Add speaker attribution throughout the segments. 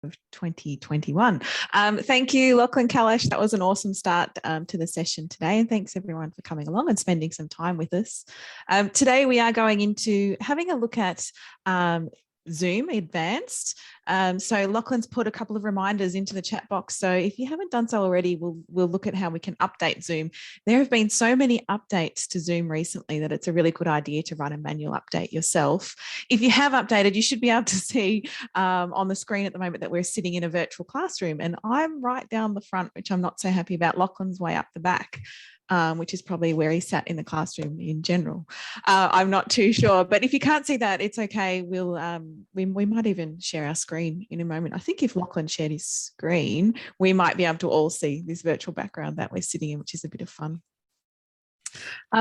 Speaker 1: of 2021. Thank you, Lachlan, Kalache. That was an awesome start to the session today. And thanks everyone for coming along and spending some time with us. Today we are going into having a look at Zoom Advanced. So Lachlan's put a couple of reminders into the chat box. So if you haven't done so already, we'll look at how we can update Zoom. There have been so many updates to Zoom recently that it's a really good idea to run a manual update yourself. If you have updated, you should be able to see on the screen at the moment that we're sitting in a virtual classroom, and I'm right down the front, which I'm not so happy about. Lachlan's way up the back. Which is probably where he sat in the classroom in general. I'm not too sure, but if you can't see that, it's okay. We might even share our screen in a moment. I think if Lachlan shared his screen, we might be able to all see this virtual background that we're sitting in, which is a bit of fun.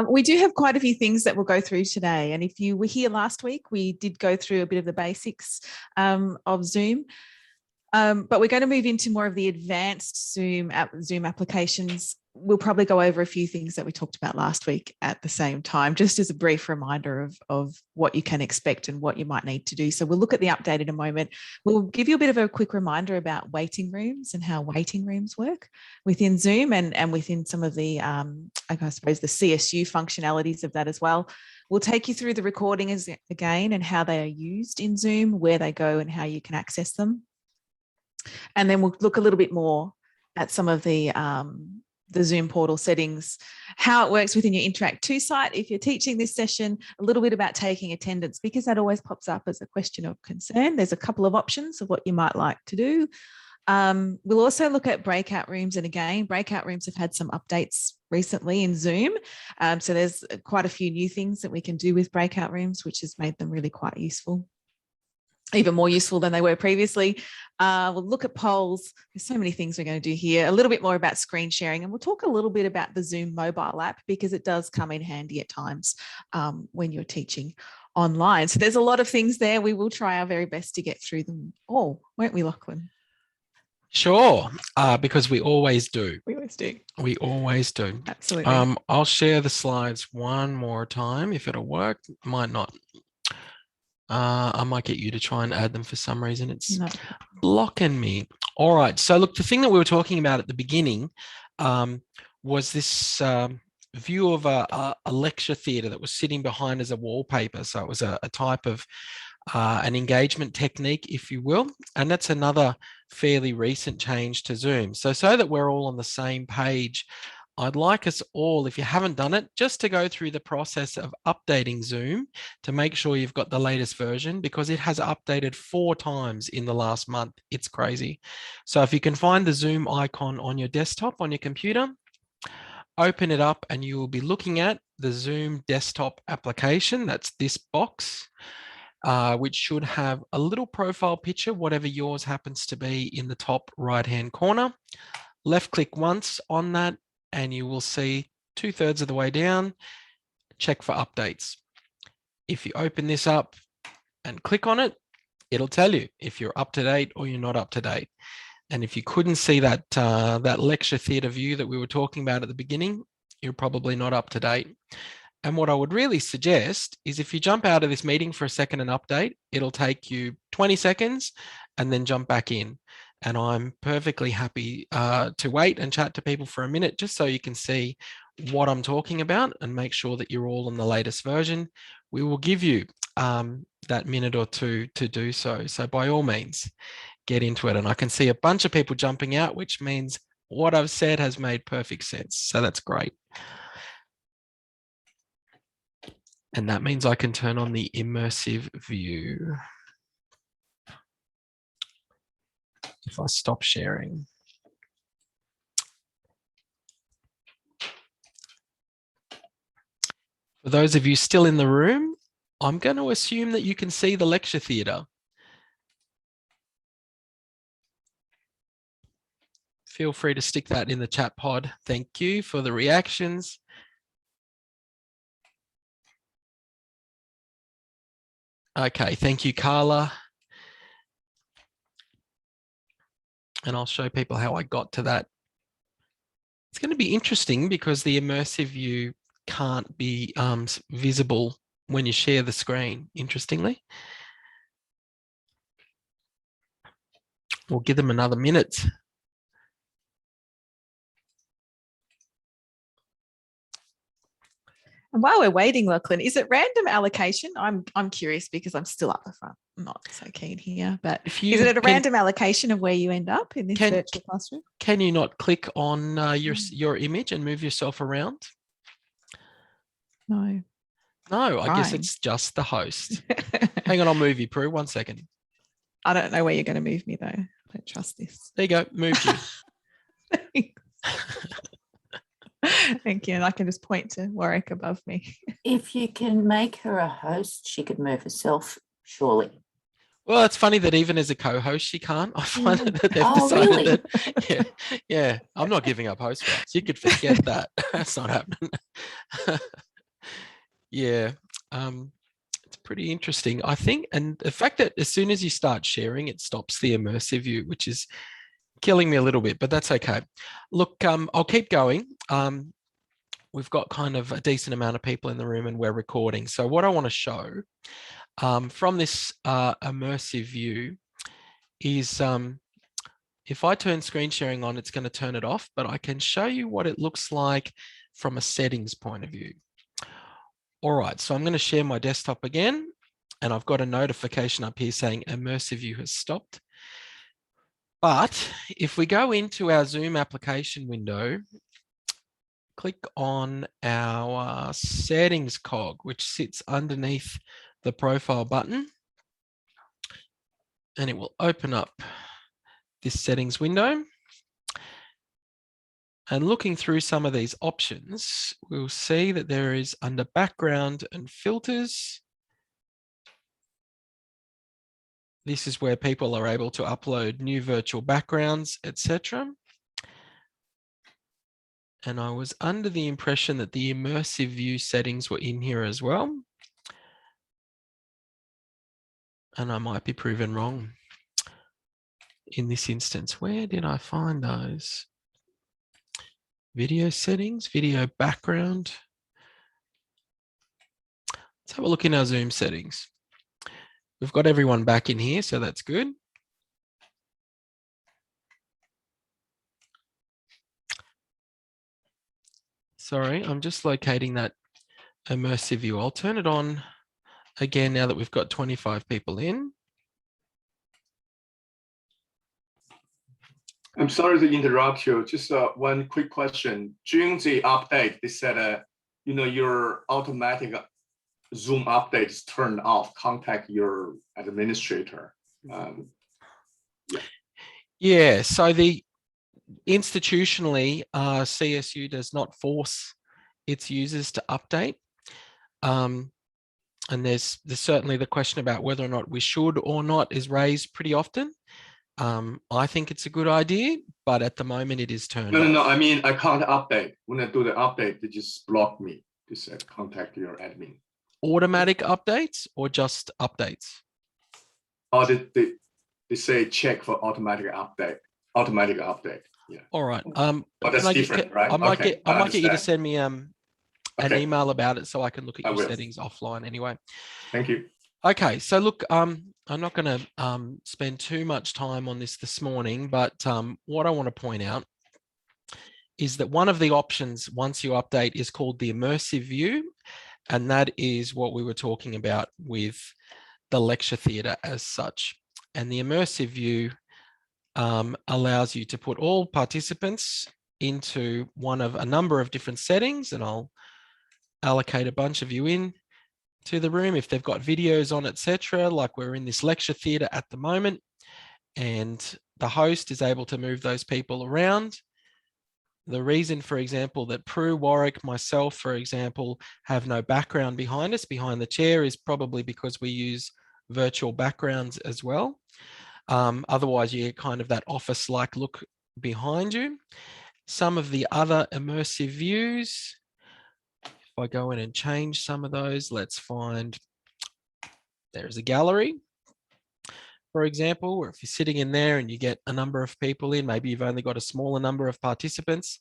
Speaker 1: We do have quite a few things that we'll go through today. And if you were here last week, we did go through a bit of the basics of Zoom. But we're going to move into more of the advanced Zoom applications. We'll probably go over a few things that we talked about last week at the same time, just as a brief reminder of what you can expect and what you might need to do. So we'll look at the update in a moment. We'll give you a bit of a quick reminder about waiting rooms and how waiting rooms work within Zoom and within some of the, I suppose, the CSU functionalities of that as well. We'll take you through the recordings again and how they are used in Zoom, where they go and how you can access them. And then we'll look a little bit more at some of the Zoom portal settings, how it works within your Interact 2 site. If you're teaching this session, a little bit about taking attendance, because that always pops up as a question of concern. There's a couple of options of what you might like to do. We'll also look at breakout rooms. And again, breakout rooms have had some updates recently in Zoom. So there's quite a few new things that we can do with breakout rooms, which has made them really quite useful. Even more useful than they were previously. We'll look at polls. There's so many things we're going to do here. A little bit more about screen sharing, and we'll talk a little bit about the Zoom mobile app, because it does come in handy at times when you're teaching online. So there's a lot of things there. We will try our very best to get through them all, won't we, Lachlan?
Speaker 2: Sure, because we always do.
Speaker 1: We always do.
Speaker 2: We always do.
Speaker 1: Absolutely.
Speaker 2: I'll share the slides one more time if it'll work. Might not. I might get you to try and add them for some reason. It's blocking me. All right. So look, the thing that we were talking about at the beginning was this view of a lecture theatre that was sitting behind as a wallpaper. So it was a type of an engagement technique, if you will. And that's another fairly recent change to Zoom. So that we're all on the same page, I'd like us all, if you haven't done it, just to go through the process of updating Zoom to make sure you've got the latest version, because it has updated 4 times in the last month. It's crazy. So if you can find the Zoom icon on your desktop, on your computer, open it up and you will be looking at the Zoom desktop application. That's this box, which should have a little profile picture, whatever yours happens to be, in the top right-hand corner. Left click once on that, and you will see 2/3 of the way down, check for updates. If you open this up and click on it, it'll tell you if you're up to date or you're not up to date. And if you couldn't see that, that lecture theatre view that we were talking about at the beginning, you're probably not up to date. And what I would really suggest is if you jump out of this meeting for a second and update, it'll take you 20 seconds and then jump back in. And I'm perfectly happy to wait and chat to people for a minute, just so you can see what I'm talking about and make sure that you're all on the latest version. We will give you that minute or two to do so. So by all means, get into it. And I can see a bunch of people jumping out, which means what I've said has made perfect sense. So that's great. And that means I can turn on the immersive view. If I stop sharing. For those of you still in the room, I'm going to assume that you can see the lecture theatre. Feel free to stick that in the chat pod. Thank you for the reactions. Okay, thank you, Carla. And I'll show people how I got to that. It's going to be interesting because the immersive view can't be visible when you share the screen, interestingly. We'll give them another minute.
Speaker 1: And while we're waiting, Lachlan, is it random allocation? I'm curious because I'm still up the front. I'm not so keen here, but is it a random allocation of where you end up in this virtual classroom?
Speaker 2: Can you not click on your image and move yourself around?
Speaker 1: No.
Speaker 2: No, I guess it's just the host. Hang on, I'll move you, Prue. 1 second.
Speaker 1: I don't know where you're going to move me though. I don't trust this.
Speaker 2: There you go. Moved you.
Speaker 1: Thank you. And I can just point to Warwick above me.
Speaker 3: If you can make her a host, she could move herself, surely.
Speaker 2: Well, it's funny that even as a co-host, she can't. I find that they've decided
Speaker 3: really?
Speaker 2: that, yeah, I'm not giving up host rights. You could forget that. That's not happening. Yeah, it's pretty interesting, I think. And the fact that as soon as you start sharing, it stops the immersive view, which is killing me a little bit, but that's okay. Look, I'll keep going. We've got kind of a decent amount of people in the room and we're recording. So what I want to show from this immersive view is if I turn screen sharing on, it's going to turn it off, but I can show you what it looks like from a settings point of view. All right, so I'm going to share my desktop again, and I've got a notification up here saying immersive view has stopped. But if we go into our Zoom application window, click on our settings cog, which sits underneath the profile button, and it will open up this settings window. And looking through some of these options, we'll see that there is under background and filters. This is where people are able to upload new virtual backgrounds, etc. And I was under the impression that the immersive view settings were in here as well. And I might be proven wrong in this instance. Where did I find those? Video settings, video background. Let's have a look in our Zoom settings. We've got everyone back in here, so that's good. Sorry, I'm just locating that immersive view. I'll turn it on again now that we've got 25 people in.
Speaker 4: I'm sorry to interrupt you. Just one quick question. During the update, they said, your automatic Zoom updates turned off. Contact your administrator.
Speaker 2: Yeah. So the institutionally, CSU does not force its users to update. And there's certainly the question about whether or not we should or not is raised pretty often. I think it's a good idea, but at the moment it is turned off.
Speaker 4: No. I mean, I can't update. When I do the update, they just block me. They said, contact your admin.
Speaker 2: Automatic updates or just updates?
Speaker 4: Oh, they say check for automatic update. Automatic update. Yeah.
Speaker 2: All right.
Speaker 4: But that's different, right?
Speaker 2: I might get you to send me an email about it so I can look at your settings offline anyway.
Speaker 4: Thank you.
Speaker 2: Okay, so look, I'm not going to spend too much time on this morning, but what I want to point out is that one of the options once you update is called the immersive view, and that is what we were talking about with the lecture theatre as such. And the immersive view allows you to put all participants into one of a number of different settings, and I'll allocate a bunch of you in to the room if they've got videos on, etc. Like we're in this lecture theatre at the moment, and the host is able to move those people around. The reason, for example, that Prue, Warwick, myself, for example, have no background behind us, behind the chair, is probably because we use virtual backgrounds as well. Otherwise, you get kind of that office-like look behind you. Some of the other immersive views, if I go in and change some of those, let's find, there's a gallery, for example, or if you're sitting in there and you get a number of people in, maybe you've only got a smaller number of participants,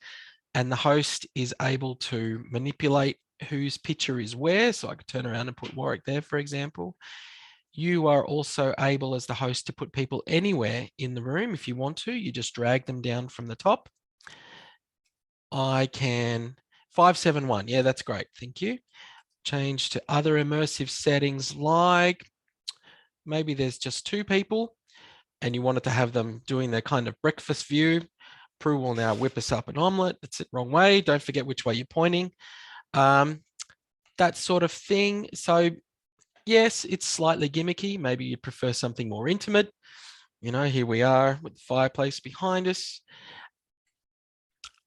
Speaker 2: and the host is able to manipulate whose picture is where. So I could turn around and put Warwick there, for example. You are also able as the host to put people anywhere in the room if you want to. You just drag them down from the top. I can 571. Yeah, that's great. Thank you. Change to other immersive settings, like maybe there's just 2 people and you wanted to have them doing their kind of breakfast view. Prue will now whip us up an omelette. That's it, wrong way. Don't forget which way you're pointing. That sort of thing. So yes, it's slightly gimmicky. Maybe you prefer something more intimate. You know, here we are with the fireplace behind us.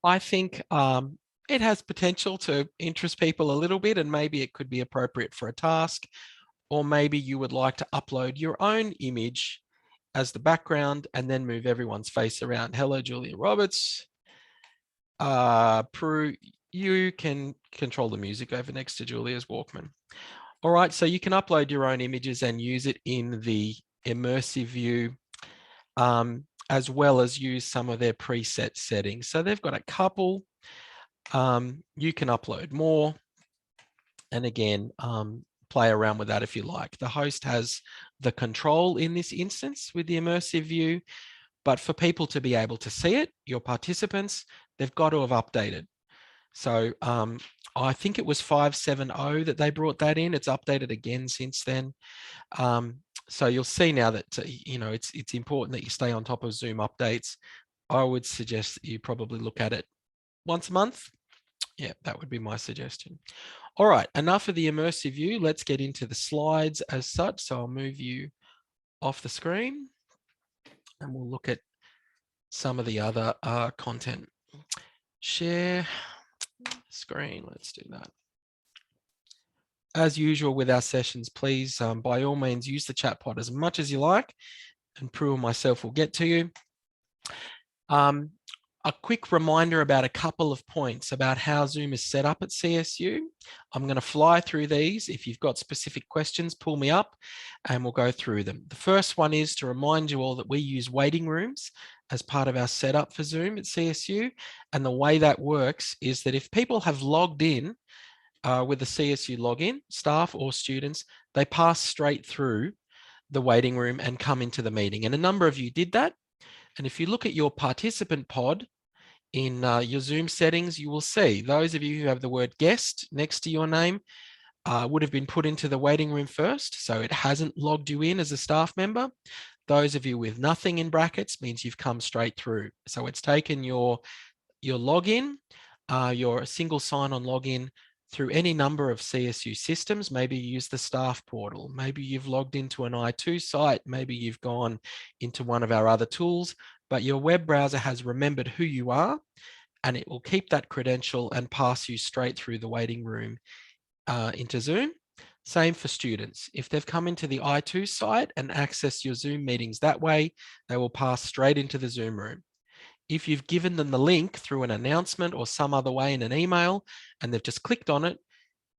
Speaker 2: I think it has potential to interest people a little bit, and maybe it could be appropriate for a task, or maybe you would like to upload your own image as the background and then move everyone's face around. Hello, Julia Roberts. Prue, you can control the music over next to Julia's Walkman. All right, so you can upload your own images and use it in the immersive view, as well as use some of their preset settings. So they've got a couple. You can upload more. And again, play around with that if you like. The host has the control in this instance with the immersive view, but for people to be able to see it, your participants, they've got to have updated. So I think it was 570 that they brought that in. It's updated again since then. So you'll see now that, you know, it's important that you stay on top of Zoom updates. I would suggest that you probably look at it once a month. Yeah, that would be my suggestion. All right, enough of the immersive view. Let's get into the slides as such. So I'll move you off the screen and we'll look at some of the other content. Share screen, let's do that. As usual with our sessions, please, by all means, use the chat pod as much as you like, and Prue and myself will get to you. A quick reminder about a couple of points about how Zoom is set up at CSU. I'm going to fly through these. If you've got specific questions, pull me up and we'll go through them. The first one is to remind you all that we use waiting rooms as part of our setup for Zoom at CSU. And the way that works is that if people have logged in with the CSU login, staff or students, they pass straight through the waiting room and come into the meeting. And a number of you did that. And if you look at your participant pod in your Zoom settings, you will see those of you who have the word guest next to your name would have been put into the waiting room first. So it hasn't logged you in as a staff member. Those of you with nothing in brackets means you've come straight through. So it's taken your login, your single sign-on login through any number of CSU systems. Maybe you use the staff portal. Maybe you've logged into an I2 site. Maybe you've gone into one of our other tools, but your web browser has remembered who you are, and it will keep that credential and pass you straight through the waiting room into Zoom. Same for students. If they've come into the I2 site and access your Zoom meetings that way, they will pass straight into the Zoom room. If you've given them the link through an announcement or some other way in an email, and they've just clicked on it,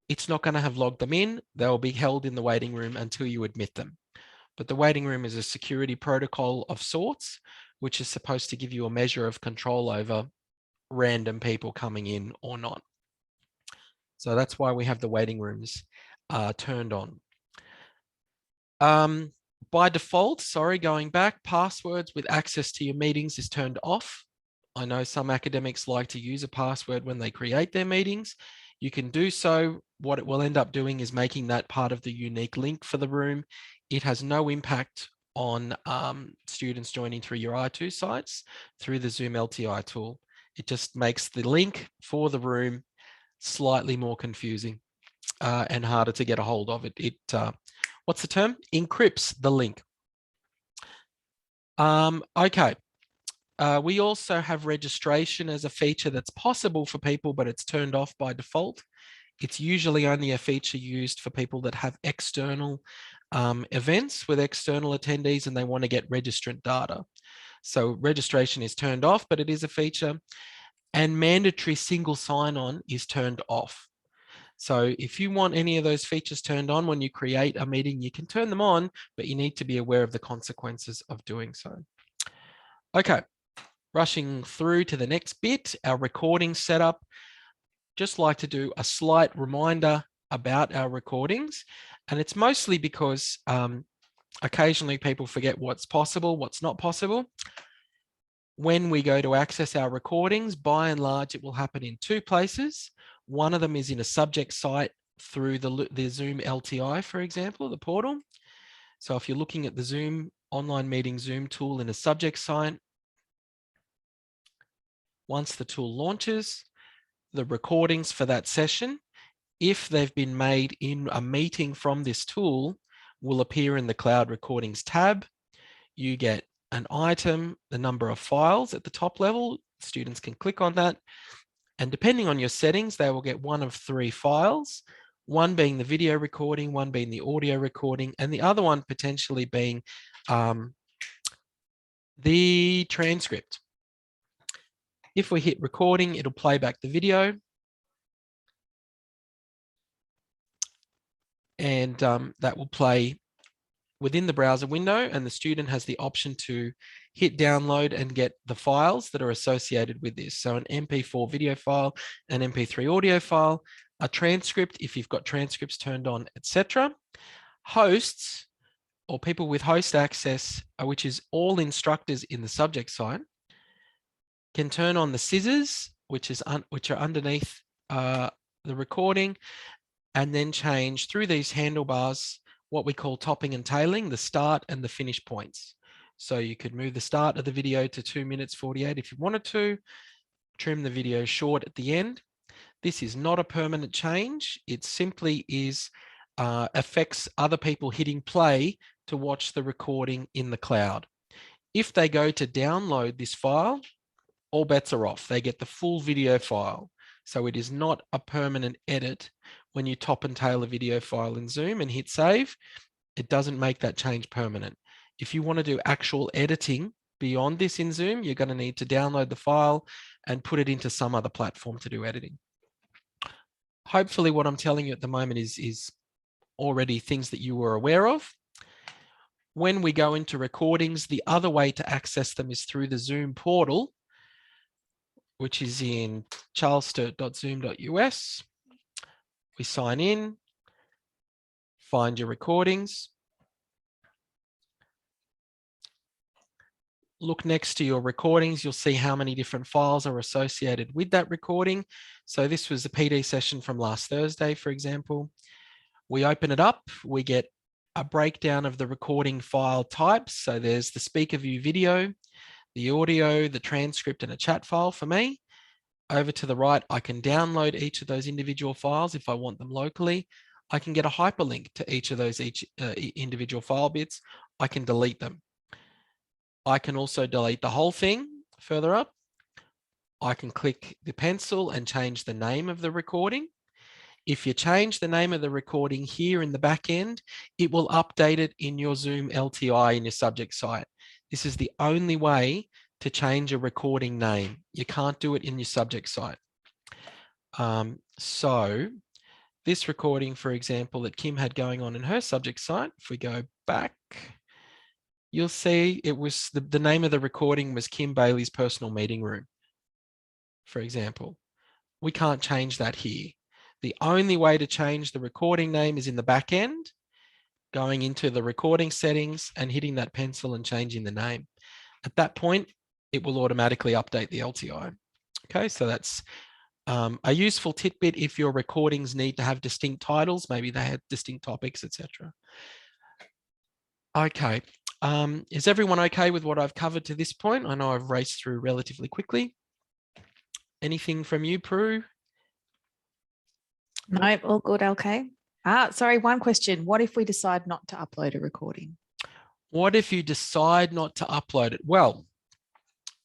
Speaker 2: it's not going to have logged them in. They'll be held in the waiting room until you admit them. But the waiting room is a security protocol of sorts, which is supposed to give you a measure of control over random people coming in or not. So that's why we have the waiting rooms turned on. By default, going back, passwords with access to your meetings is turned off. I know some academics like to use a password when they create their meetings. You can do so. What it will end up doing is making that part of the unique link for the room. It has no impact on students joining through your I2 sites through the Zoom LTI tool. It just makes the link for the room slightly more confusing and harder to get a hold of. What's the term? Encrypts the link. Okay. We also have registration as a feature that's possible for people, but it's turned off by default. It's usually only a feature used for people that have external events with external attendees and they want to get registrant data. So registration is turned off, but it is a feature. And mandatory single sign-on is turned off. So if you want any of those features turned on when you create a meeting, you can turn them on, but you need to be aware of the consequences of doing so. Okay, rushing through to the next bit, our recording setup. Just like to do a slight reminder about our recordings. And it's mostly because occasionally people forget what's possible, what's not possible. When we go to access our recordings, by and large, it will happen in two places. One of them is in a subject site through the Zoom LTI, for example, the portal. So if you're looking at the Zoom online meeting Zoom tool in a subject site, once the tool launches, the recordings for that session, if they've been made in a meeting from this tool, will appear in the Cloud Recordings tab. You get an item, the number of files at the top level. Students can click on that. And depending on your settings, they will get one of three files, one being the video recording, one being the audio recording, and the other one potentially being the transcript. If we hit recording, it'll play back the video. And that will play within the browser window, and the student has the option to hit download and get the files that are associated with this. So an MP4 video file, an MP3 audio file, a transcript if you've got transcripts turned on, etc. Hosts or people with host access, which is all instructors in the subject site, can turn on the scissors, which are underneath the recording, and then change through these handlebars what we call topping and tailing, the start and the finish points. So you could move the start of the video to 2 minutes 48 if you wanted to, trim the video short at the end. This is not a permanent change. It simply is affects other people hitting play to watch the recording in the cloud. If they go to download this file, all bets are off. They get the full video file. So it is not a permanent edit. When you top and tail a video file in Zoom and hit save, it doesn't make that change permanent. If you want to do actual editing beyond this in Zoom, you're going to need to download the file and put it into some other platform to do editing. Hopefully what I'm telling you at the moment is already things that you were aware of. When we go into recordings, the other way to access them is through the Zoom portal, which is in charlessturt.zoom.us. We sign in, find your recordings, look next to your recordings, you'll see how many different files are associated with that recording. So this was the PD session from last Thursday, for example. We open it up, we get a breakdown of the recording file types. So there's the speaker view video, the audio, the transcript, and a chat file for me. Over to the right, I can download each of those individual files if I want them locally. I can get a hyperlink to each of those individual file bits. I can delete them. I can also delete the whole thing further up. I can click the pencil and change the name of the recording. If you change the name of the recording here in the back end, it will update it in your Zoom LTI in your subject site. This is the only way to change a recording name. You can't do it in your subject site. So this recording, for example, that Kim had going on in her subject site, if we go back, you'll see it was the name of the recording was Kim Bailey's personal meeting room, for example. We can't change that here. The only way to change the recording name is in the back end, going into the recording settings and hitting that pencil and changing the name. At that point, it will automatically update the LTI. Okay, so that's a useful tidbit if your recordings need to have distinct titles, maybe they have distinct topics, etc. Okay, is everyone okay with what I've covered to this point? I know I've raced through relatively quickly. Anything from you, Prue?
Speaker 1: No, all good, LK. Sorry, one question. What if we decide not to upload a recording?
Speaker 2: What if you decide not to upload it? Well,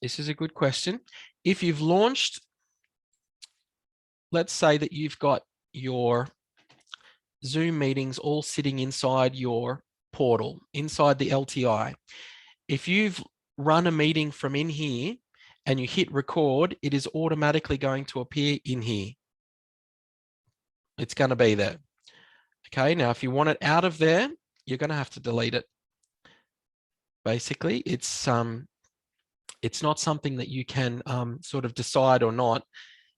Speaker 2: this is a good question. If you've launched, let's say that you've got your Zoom meetings all sitting inside your portal, inside the LTI. If you've run a meeting from in here and you hit record, it is automatically going to appear in here. It's going to be there. Okay, now if you want it out of there, you're going to have to delete it. Basically, it's not something that you can sort of decide or not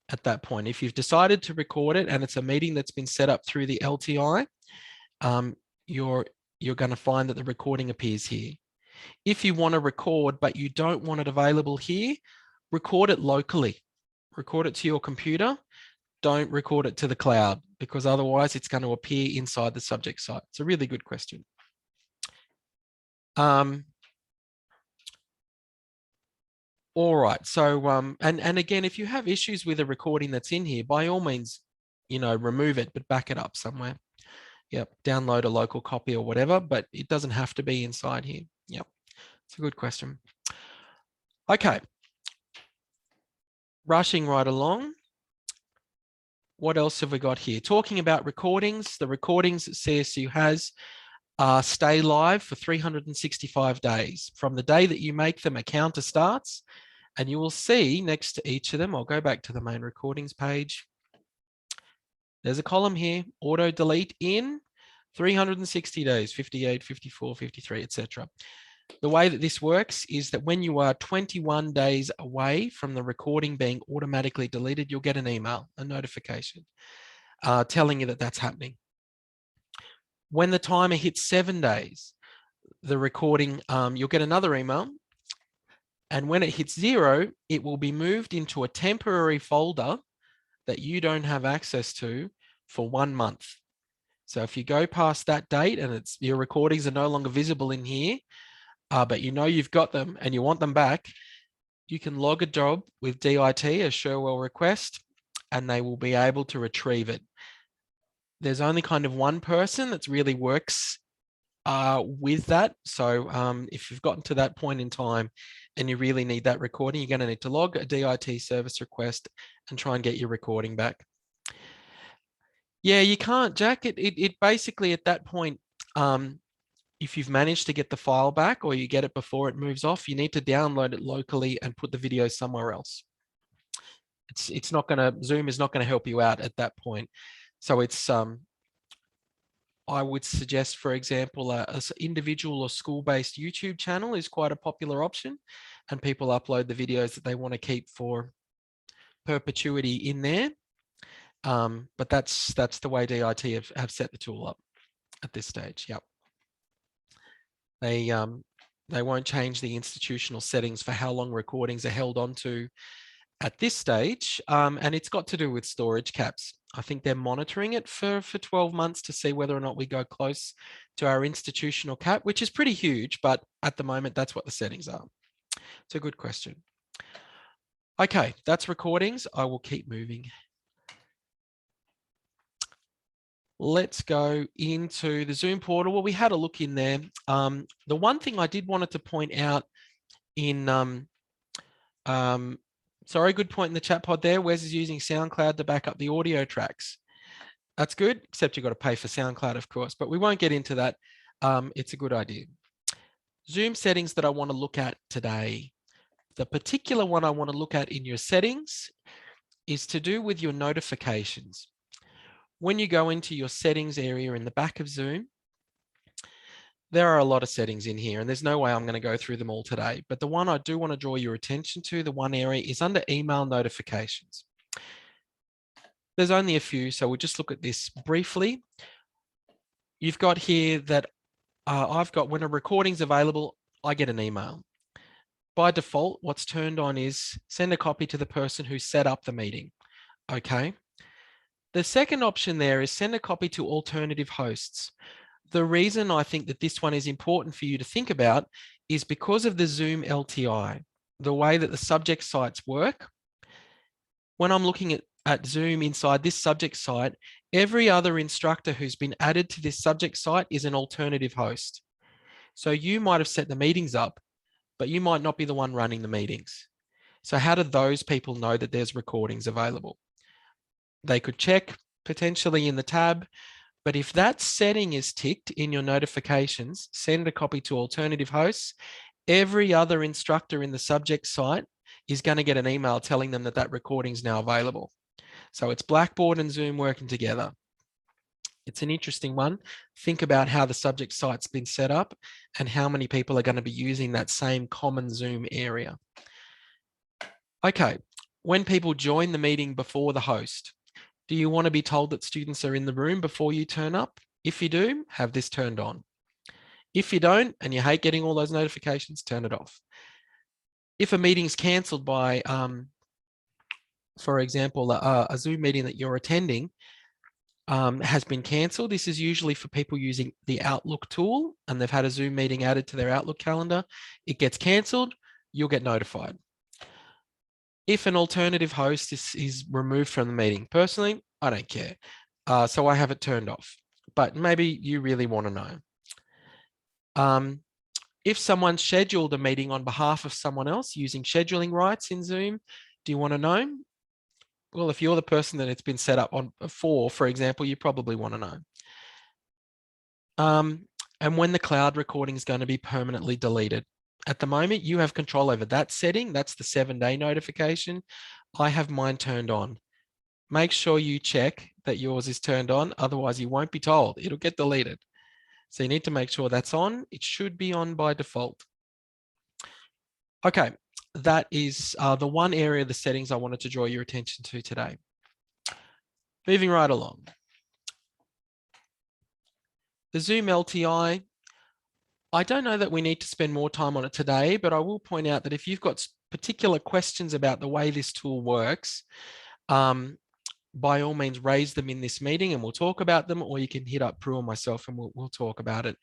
Speaker 2: at that point. If you've decided to record it and it's a meeting that's been set up through the LTI, your you're going to find that the recording appears here. If you want to record, but you don't want it available here, record it locally. Record it to your computer. Don't record it to the cloud, because otherwise it's going to appear inside the subject site. It's a really good question. All right. So, and again, if you have issues with a recording that's in here, by all means, you know, remove it, but back it up somewhere. Yep. Download a local copy or whatever, but it doesn't have to be inside here. Yep. It's a good question. Okay. Rushing right along. What else have we got here? Talking about recordings, the recordings that CSU has stay live for 365 days. From the day that you make them, a counter starts, and you will see next to each of them, I'll go back to the main recordings page. There's a column here, auto delete in 360 days, 58, 54, 53, etc. The way that this works is that when you are 21 days away from the recording being automatically deleted, you'll get an email, a notification telling you that that's happening. When the timer hits 7 days, the recording, you'll get another email. And when it hits 0, it will be moved into a temporary folder that you don't have access to for 1 month. So if you go past that date and your recordings are no longer visible in here, but you know you've got them and you want them back, you can log a job with DIT, a Sherwell request, and they will be able to retrieve it. There's only kind of one person that really works with that. So if you've gotten to that point in time and you really need that recording, you're going to need to log a DIT service request and try and get your recording back. Yeah, you can't, Jack. It basically at that point, if you've managed to get the file back or you get it before it moves off, you need to download it locally and put the video somewhere else. It's not going to, Zoom is not going to help you out at that point. So it's, I would suggest, for example, an individual or school-based YouTube channel is quite a popular option, and people upload the videos that they want to keep for perpetuity in there. But that's the way DIT have set the tool up at this stage. Yep. They won't change the institutional settings for how long recordings are held onto at this stage, and it's got to do with storage caps. I think they're monitoring it for 12 months to see whether or not we go close to our institutional cap, which is pretty huge, but at the moment, that's what the settings are. It's a good question. Okay, that's recordings. I will keep moving. Let's go into the Zoom portal. Well, we had a look in there. The one thing I did wanted to point out in, sorry, good point in the chat pod there. Wes is using SoundCloud to back up the audio tracks. That's good, except you've got to pay for SoundCloud, of course, but we won't get into that. It's a good idea. Zoom settings that I want to look at today. The particular one I want to look at in your settings is to do with your notifications. When you go into your settings area in the back of Zoom, there are a lot of settings in here, and there's no way I'm going to go through them all today. But the one I do want to draw your attention to, the one area, is under email notifications. There's only a few, so we'll just look at this briefly. You've got here that I've got when a recording's available, I get an email. By default, what's turned on is send a copy to the person who set up the meeting. Okay. The second option there is send a copy to alternative hosts. The reason I think that this one is important for you to think about is because of the Zoom LTI, the way that the subject sites work. When I'm looking at Zoom inside this subject site, every other instructor who's been added to this subject site is an alternative host. So you might have set the meetings up, but you might not be the one running the meetings. So how do those people know that there's recordings available? They could check potentially in the tab, but if that setting is ticked in your notifications, send a copy to alternative hosts, every other instructor in the subject site is going to get an email telling them that that recording is now available. So it's Blackboard and Zoom working together. It's an interesting one. Think about how the subject site's been set up and how many people are going to be using that same common Zoom area. Okay, when people join the meeting before the host, do you want to be told that students are in the room before you turn up? If you do, have this turned on. If you don't, and you hate getting all those notifications, turn it off. If a meeting's cancelled by, for example, a Zoom meeting that you're attending has been cancelled, this is usually for people using the Outlook tool and they've had a Zoom meeting added to their Outlook calendar. It gets cancelled, you'll get notified. If an alternative host is removed from the meeting, personally, I don't care. So I have it turned off, but maybe you really want to know. If someone scheduled a meeting on behalf of someone else using scheduling rights in Zoom, do you want to know? Well, if you're the person that it's been set up on for example, you probably want to know. And when the cloud recording is going to be permanently deleted. At the moment, you have control over that setting. That's the 7-day notification. I have mine turned on. Make sure you check that yours is turned on. Otherwise, you won't be told. It'll get deleted. So you need to make sure that's on. It should be on by default. Okay, that is the one area of the settings I wanted to draw your attention to today. Moving right along. The Zoom LTI. I don't know that we need to spend more time on it today, but I will point out that if you've got particular questions about the way this tool works, by all means, raise them in this meeting and we'll talk about them, or you can hit up Prue or myself and we'll talk about it.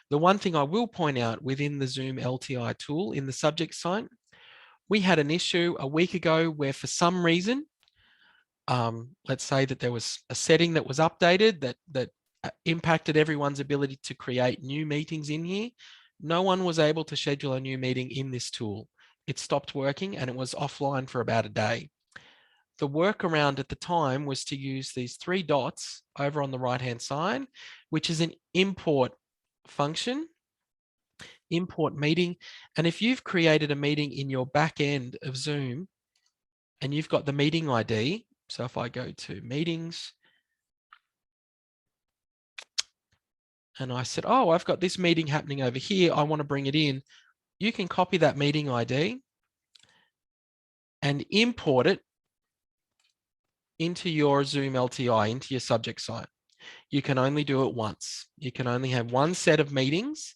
Speaker 2: The one thing I will point out within the Zoom LTI tool in the subject site, we had an issue a week ago where for some reason, let's say that there was a setting that was updated that impacted everyone's ability to create new meetings in here. No one was able to schedule a new meeting in this tool. It stopped working and it was offline for about a day. The workaround at the time was to use these 3 dots over on the right-hand side, which is an import function, import meeting. And if you've created a meeting in your back end of Zoom and you've got the meeting ID, so if I go to meetings and I said, oh, I've got this meeting happening over here, I want to bring it in, you can copy that meeting ID and import it into your Zoom LTI, into your subject site. You can only do it once. You can only have one set of meetings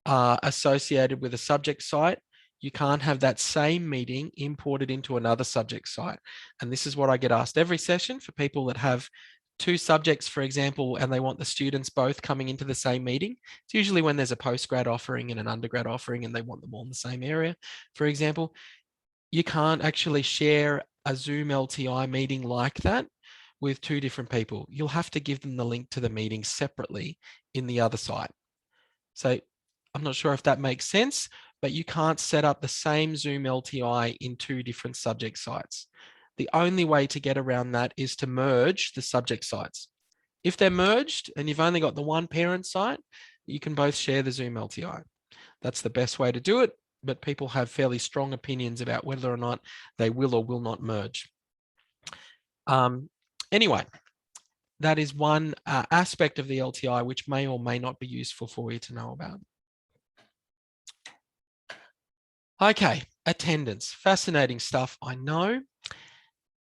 Speaker 2: associated with a subject site. You can't have that same meeting imported into another subject site. And this is what I get asked every session for people that have 2 subjects, for example, and they want the students both coming into the same meeting. It's usually when there's a postgrad offering and an undergrad offering and they want them all in the same area, for example. You can't actually share a Zoom LTI meeting like that with 2 different people. You'll have to give them the link to the meeting separately in the other site. So I'm not sure if that makes sense, but you can't set up the same Zoom LTI in 2 different subject sites. The only way to get around that is to merge the subject sites. If they're merged and you've only got the one parent site, you can both share the Zoom LTI. That's the best way to do it, but people have fairly strong opinions about whether or not they will or will not merge. Anyway, that is one aspect of the LTI which may or may not be useful for you to know about. Okay, attendance. Fascinating stuff, I know.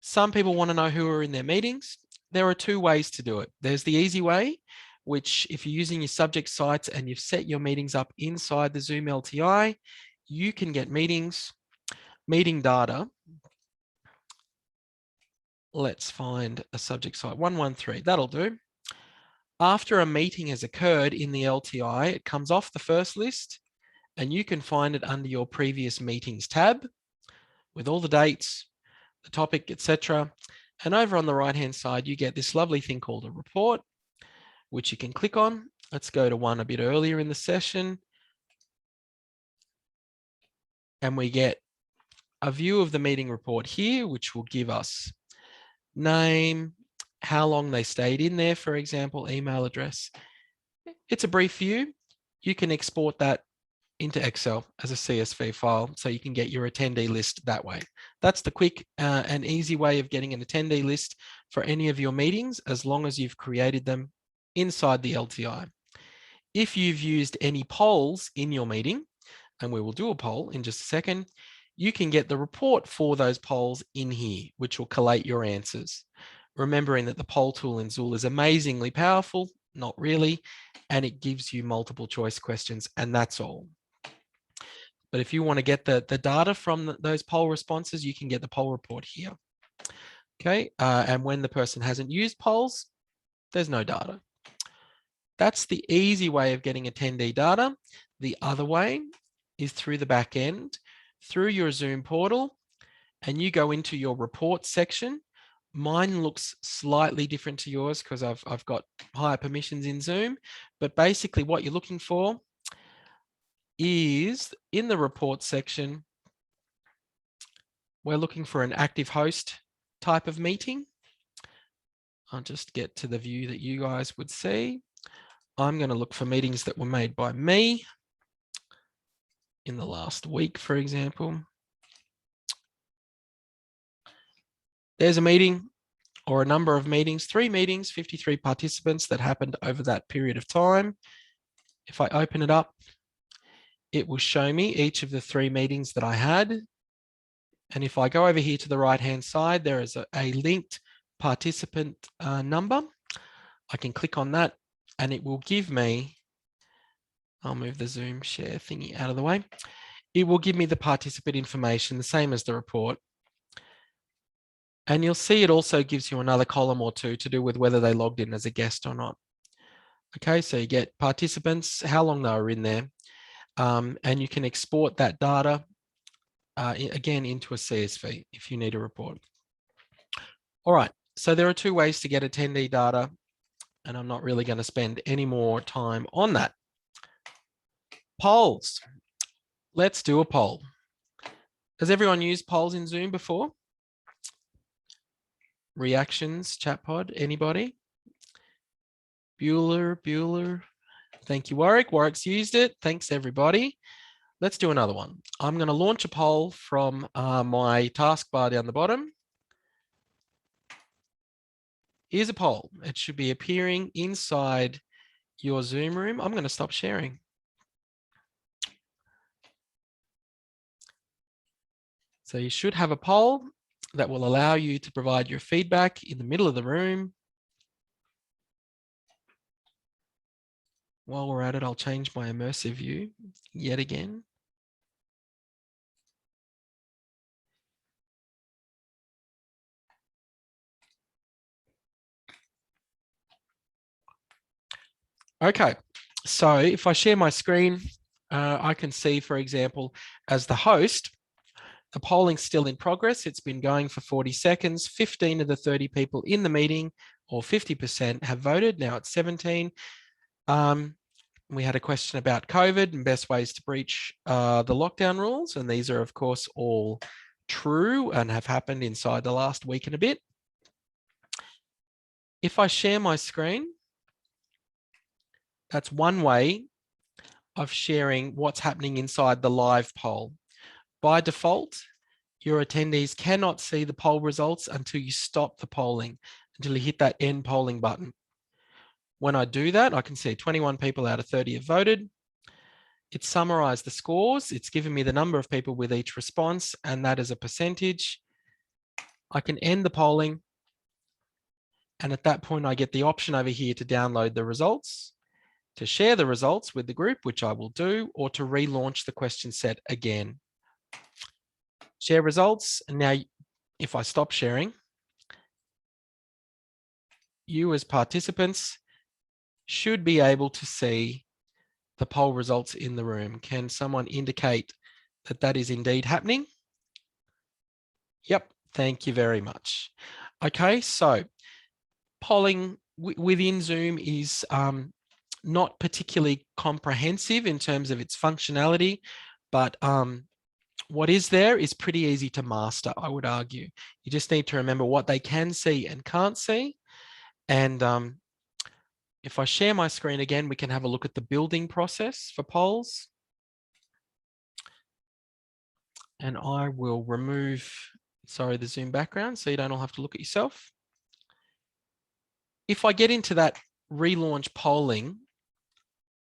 Speaker 2: Some people want to know who are in their meetings. There are 2 ways to do it. There's the easy way, which if you're using your subject sites and you've set your meetings up inside the Zoom LTI, you can get meetings, meeting data. Let's find a subject site, 113, that'll do. After a meeting has occurred in the LTI, it comes off the first list and you can find it under your previous meetings tab with all the dates, the topic, etc. And over on the right-hand side, you get this lovely thing called a report, which you can click on. Let's go to one a bit earlier in the session. And we get a view of the meeting report here, which will give us name, how long they stayed in there, for example, email address. It's a brief view. You can export that into Excel as a CSV file so you can get your attendee list that way. That's the quick and easy way of getting an attendee list for any of your meetings, as long as you've created them inside the LTI. If you've used any polls in your meeting, and we will do a poll in just a second, you can get the report for those polls in here, which will collate your answers. Remembering that the poll tool in Zoom is amazingly powerful, Not really. And it gives you multiple choice questions, and that's all. But if you want to get the data from those poll responses, you can get the poll report here. Okay, and when the person hasn't used polls, there's no data. That's the easy way of getting attendee data. The other way is through the back end, through your Zoom portal, and you go into your report section. Mine looks slightly different to yours because I've got higher permissions in Zoom, but basically what you're looking for is in the report section, we're looking for an active host type of meeting. I'll just get to the view that you guys would see. I'm going to look for meetings that were made by me in the last week, for example. There's a meeting or a number of meetings, 3 meetings, 53 participants that happened over that period of time. If I open it up, it will show me each of the 3 meetings that I had. And if I go over here to the right-hand side, there is a linked participant number. I can click on that and it will give me, I'll move the Zoom share thingy out of the way. It will give me the participant information, the same as the report. And you'll see it also gives you another column or 2 to do with whether they logged in as a guest or not. Okay, so you get participants, how long they were in there, and you can export that data again into a CSV if you need a report. All right, so there are 2 ways to get attendee data, and I'm not really going to spend any more time on that. Polls. Let's do a poll. Has everyone used polls in Zoom before? Reactions, chat pod, anybody? Bueller. Thank you, Warwick. Warwick's used it. Thanks, everybody. Let's do another one. I'm going to launch a poll from my taskbar down the bottom. Here's a poll. It should be appearing inside your Zoom room. I'm going to stop sharing. So you should have a poll that will allow you to provide your feedback in the middle of the room. While we're at it, I'll change my immersive view yet again. Okay, so if I share my screen, I can see, for example, as the host, the polling's still in progress. It's been going for 40 seconds. 15 of the 30 people in the meeting, or 50%, have voted. Now it's 17. We had a question about COVID and best ways to breach the lockdown rules. And these are, of course, all true and have happened inside the last week and a bit. If I share my screen, that's one way of sharing what's happening inside the live poll. By default, your attendees cannot see the poll results until you stop the polling, until you hit that end polling button. When I do that, I can see 21 people out of 30 have voted. It's summarized the scores. It's given me the number of people with each response, and that is a percentage. I can end the polling. And at that point, I get the option over here to download the results, to share the results with the group, which I will do, or to relaunch the question set again. Share results. And now if I stop sharing, you as participants should be able to see the poll results in the room. Can someone indicate that that is indeed happening? Yep, thank you very much. Okay, so polling within Zoom is not particularly comprehensive in terms of its functionality, but what is there is pretty easy to master, I would argue. You just need to remember what they can see and can't see. And if I share my screen again, we can have a look at the building process for polls. And I will remove, sorry, the Zoom background so you don't all have to look at yourself. If I get into that relaunch polling,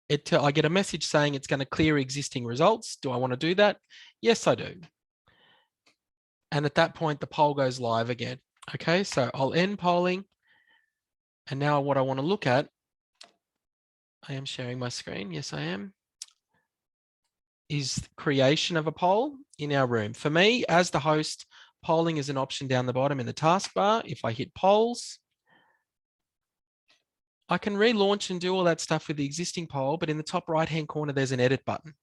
Speaker 2: I get a message saying it's going to clear existing results. Do I want to do that? Yes, I do. And at that point, the poll goes live again. Okay, so I'll end polling. And now what I want to look at I am sharing my screen. Yes, I am. Is creation of a poll in our room. For me, as the host, polling is an option down the bottom in the taskbar. If I hit polls, I can relaunch and do all that stuff with the existing poll, but in the top right-hand corner, there's an edit button.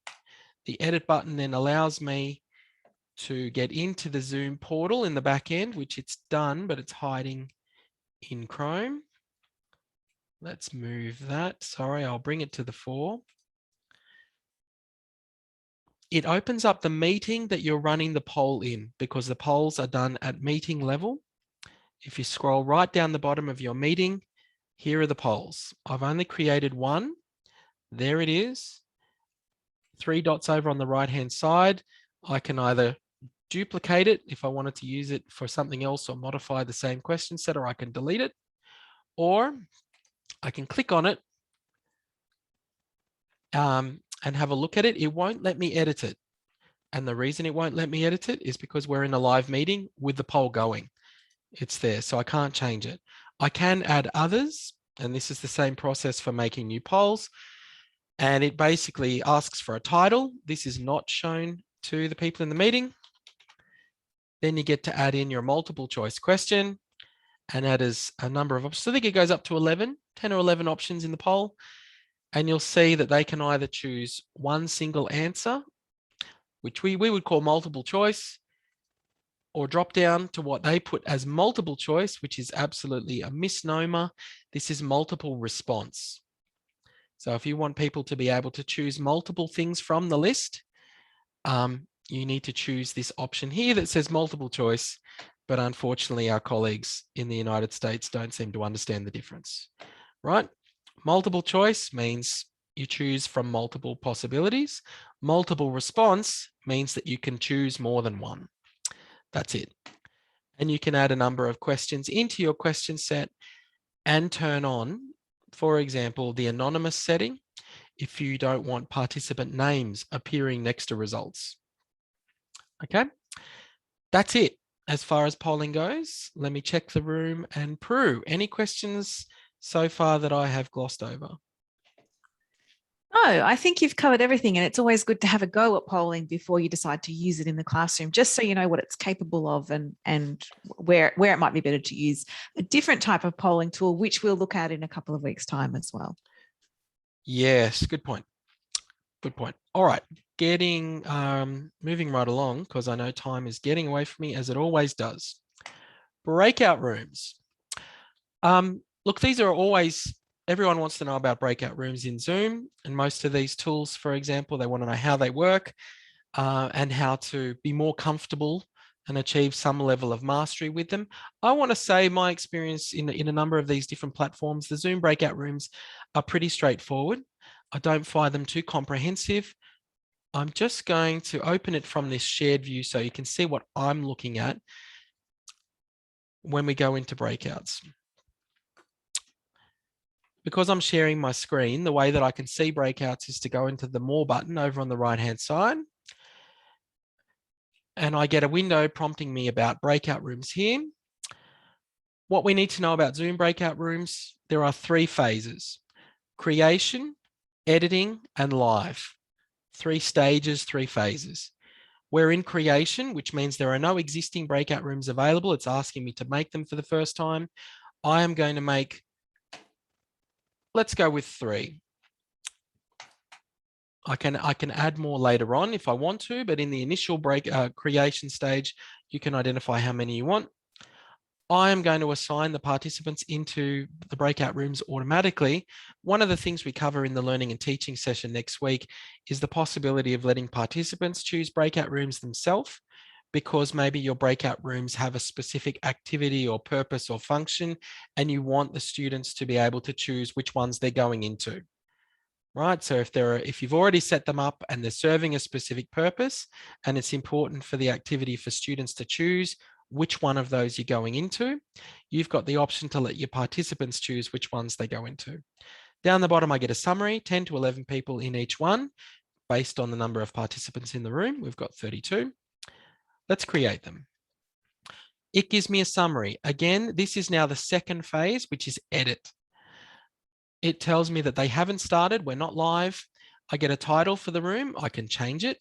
Speaker 2: The edit button then allows me to get into the Zoom portal in the back end, which it's done, but it's hiding in Chrome. Let's move that. Sorry, I'll bring it to the fore. It opens up the meeting that you're running the poll in, because the polls are done at meeting level. If you scroll right down the bottom of your meeting, here are the polls. I've only created one. There it is. 3 dots over on the right-hand side. I can either duplicate it if I wanted to use it for something else or modify the same question set, or I can delete it, or I can click on it and have a look at it. It won't let me edit it. And the reason it won't let me edit it is because we're in a live meeting with the poll going. It's there, so I can't change it. I can add others, and this is the same process for making new polls. And it basically asks for a title. This is not shown to the people in the meeting. Then you get to add in your multiple choice question and add as a number of options. So I think it goes up to 10 or 11 options in the poll. And you'll see that they can either choose one single answer, which we would call multiple choice, or drop down to what they put as multiple choice, which is absolutely a misnomer. This is multiple response. So if you want people to be able to choose multiple things from the list, you need to choose this option here that says multiple choice. But unfortunately, our colleagues in the United States don't seem to understand the difference, right? Multiple choice means you choose from multiple possibilities. Multiple response means that you can choose more than one. That's it. And you can add a number of questions into your question set and turn on, for example, the anonymous setting if you don't want participant names appearing next to results. Okay, that's it as far as polling goes. Let me check the room. And Prue, any questions so far that I have glossed over?
Speaker 1: No, I think you've covered everything, and it's always good to have a go at polling before you decide to use it in the classroom, just so you know what it's capable of and where it might be better to use a different type of polling tool, which we'll look at in a couple of weeks' time as well.
Speaker 2: Yes, good point. Good point. All right, moving right along, because I know time is getting away from me, as it always does. Breakout rooms. Look, these are always, everyone wants to know about breakout rooms in Zoom, and most of these tools, for example, they want to know how they work and how to be more comfortable and achieve some level of mastery with them. I want to say my experience in a number of these different platforms, the Zoom breakout rooms are pretty straightforward. I don't find them too comprehensive. I'm just going to open it from this shared view so you can see what I'm looking at when we go into breakouts. Because I'm sharing my screen, the way that I can see breakouts is to go into the More button over on the right-hand side. And I get a window prompting me about breakout rooms here. What we need to know about Zoom breakout rooms, there are 3 phases: creation, editing, and live. 3 stages, 3 phases. We're in creation, which means there are no existing breakout rooms available. It's asking me to make them for the first time. I am going to make, let's go with 3. I can add more later on if I want to, but in the initial creation stage, you can identify how many you want. I am going to assign the participants into the breakout rooms automatically. One of the things we cover in the learning and teaching session next week is the possibility of letting participants choose breakout rooms themselves, because maybe your breakout rooms have a specific activity or purpose or function, and you want the students to be able to choose which ones they're going into. Right, so if you've already set them up and they're serving a specific purpose, and it's important for the activity for students to choose which one of those you're going into, you've got the option to let your participants choose which ones they go into. Down the bottom, I get a summary, 10 to 11 people in each one, based on the number of participants in the room. We've got 32. Let's create them. It gives me a summary. Again, this is now the second phase, which is edit. it tells me that they haven't started. We're not live. I get a title for the room. I can change it.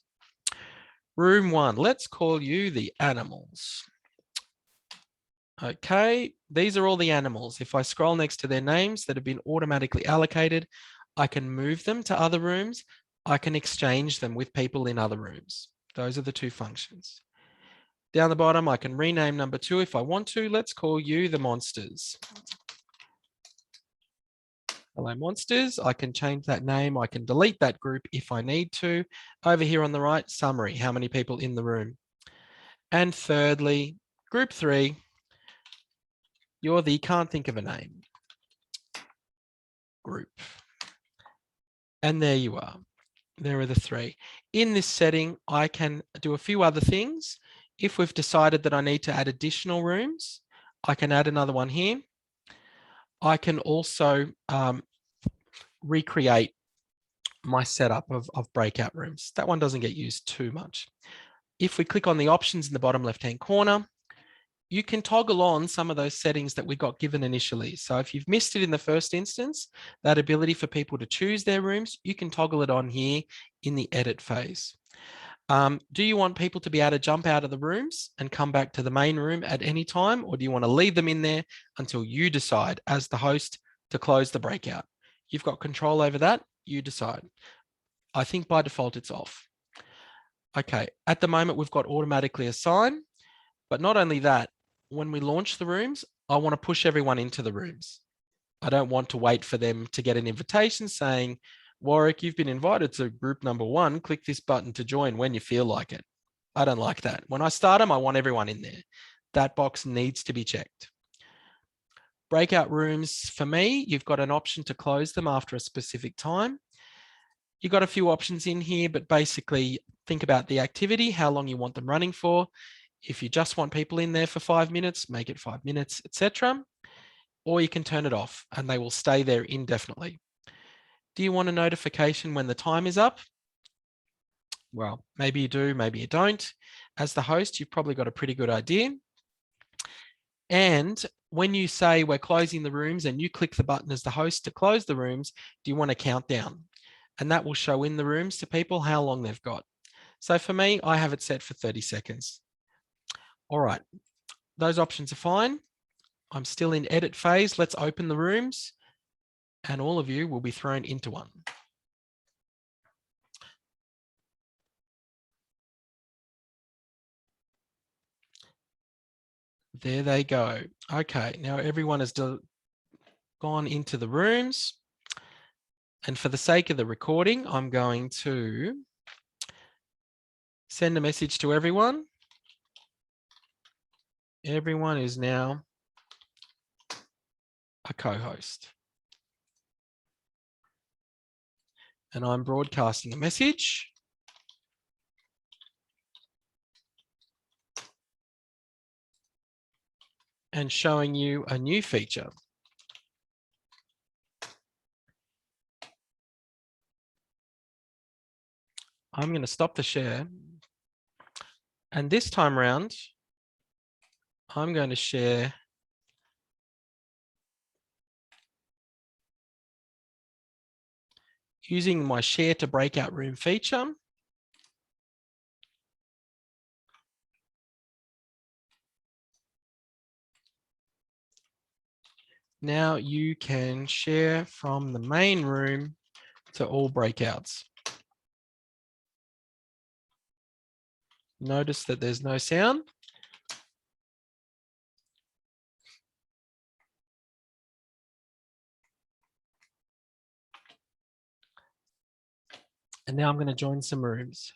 Speaker 2: Room 1, let's call you the animals. Okay, these are all the animals. If I scroll next to their names that have been automatically allocated, I can move them to other rooms. I can exchange them with people in other rooms. Those are the two functions. Down the bottom, I can rename number 2 if I want to. Let's call you the monsters. Hello, monsters. I can change that name. I can delete that group if I need to. Over here on the right, summary, how many people in the room. And thirdly, group 3, you're the can't think of a name group. And there you are. There are the 3. In this setting, I can do a few other things. If we've decided that I need to add additional rooms, I can add another one here. I can also recreate my setup of breakout rooms. That one doesn't get used too much. If we click on the options in the bottom left-hand corner, you can toggle on some of those settings that we got given initially. So if you've missed it in the first instance, that ability for people to choose their rooms, you can toggle it on here in the edit phase. Do you want people to be able to jump out of the rooms and come back to the main room at any time, or do you want to leave them in there until you decide as the host to close the breakout? You've got control over that, you decide. I think by default it's off. Okay, at the moment we've got automatically assign, but not only that, when we launch the rooms, I want to push everyone into the rooms. I don't want to wait for them to get an invitation saying, Warwick, you've been invited to group number 1. Click this button to join when you feel like it. I don't like that. When I start them, I want everyone in there. That box needs to be checked. Breakout rooms, for me, you've got an option to close them after a specific time. You've got a few options in here, but basically think about the activity, how long you want them running for. If you just want people in there for 5 minutes, make it 5 minutes, etc. Or you can turn it off and they will stay there indefinitely. Do you want a notification when the time is up? Well, maybe you do, maybe you don't. As the host, you've probably got a pretty good idea. And when you say we're closing the rooms and you click the button as the host to close the rooms, do you want a countdown? And that will show in the rooms to people how long they've got. So for me, I have it set for 30 seconds. All right, those options are fine. I'm still in edit phase. Let's open the rooms and all of you will be thrown into one. There they go. Okay, now everyone has gone into the rooms. And for the sake of the recording, I'm going to send a message to everyone. Everyone is now a co-host. And I'm broadcasting a message. And showing you a new feature. I'm going to stop the share. And this time around, I'm going to share using my share to breakout room feature. Now you can share from the main room to all breakouts. Notice that there's no sound. And now I'm going to join some rooms.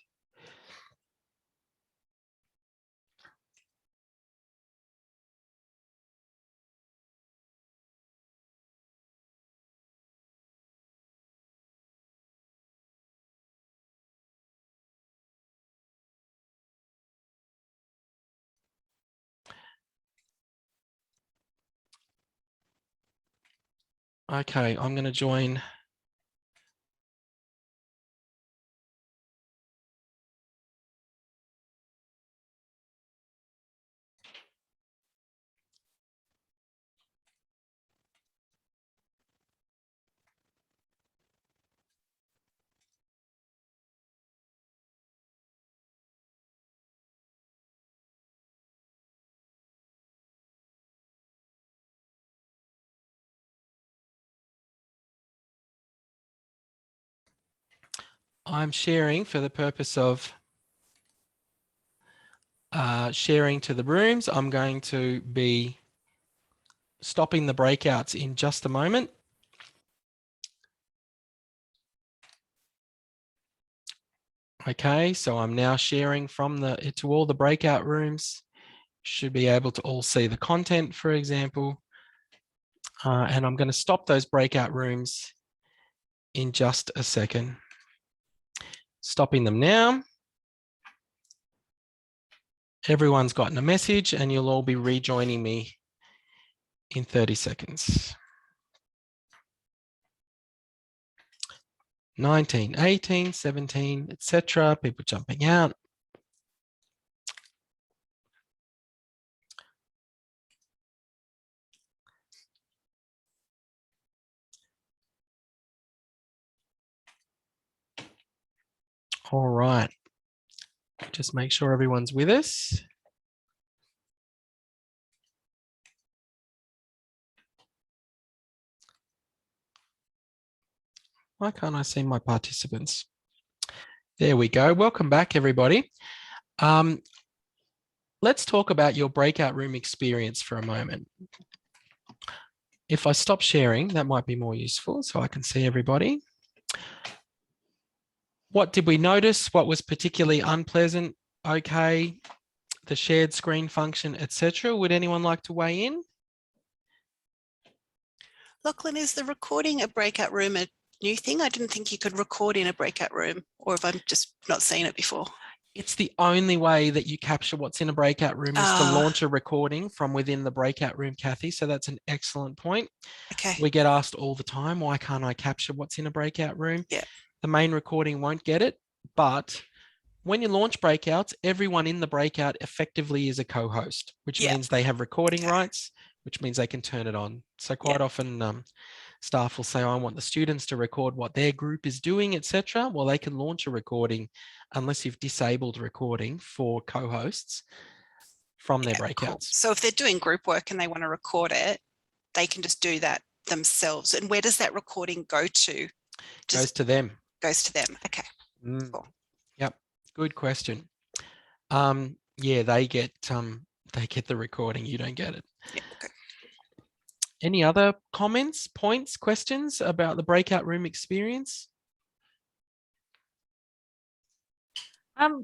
Speaker 2: Okay, I'm going to join. I'm sharing for the purpose of sharing to the rooms. I'm going to be stopping the breakouts in just a moment. Okay, so I'm now sharing from to all the breakout rooms. Should be able to all see the content, for example. And I'm going to stop those breakout rooms in just a second. Stopping them now. Everyone's gotten a message and you'll all be rejoining me in 30 seconds. 19, 18, 17, etc. People jumping out. All right. Just make sure everyone's with us. Why can't I see my participants? There we go. Welcome back, everybody. Let's talk about your breakout room experience for a moment. If I stop sharing, that might be more useful so I can see everybody. What did we notice? What was particularly unpleasant? Okay, the shared screen function, etc. Would anyone like to weigh in?
Speaker 5: Lachlan, is the recording a breakout room a new thing? I didn't think you could record in a breakout room, or if I'm just not seen it before.
Speaker 2: It's the only way that you capture what's in a breakout room is to launch a recording from within the breakout room, Kathy. So that's an excellent point.
Speaker 5: Okay.
Speaker 2: We get asked all the time, why can't I capture what's in a breakout room?
Speaker 5: Yeah.
Speaker 2: The main recording won't get it, but when you launch breakouts, everyone in the breakout effectively is a co-host, which means they have recording rights, which means they can turn it on. So quite often staff will say, I want the students to record what their group is doing, etc. Well, they can launch a recording unless you've disabled recording for co-hosts from their breakouts.
Speaker 5: Cool. So if they're doing group work and they want to record it, they can just do that themselves. And where does that recording go to?
Speaker 2: Goes to them.
Speaker 5: Goes to them. Okay. Cool.
Speaker 2: Yep. Good question. Yeah, they get the recording. You don't get it.
Speaker 5: Yeah, okay.
Speaker 2: Any other comments, points, questions about the breakout room experience?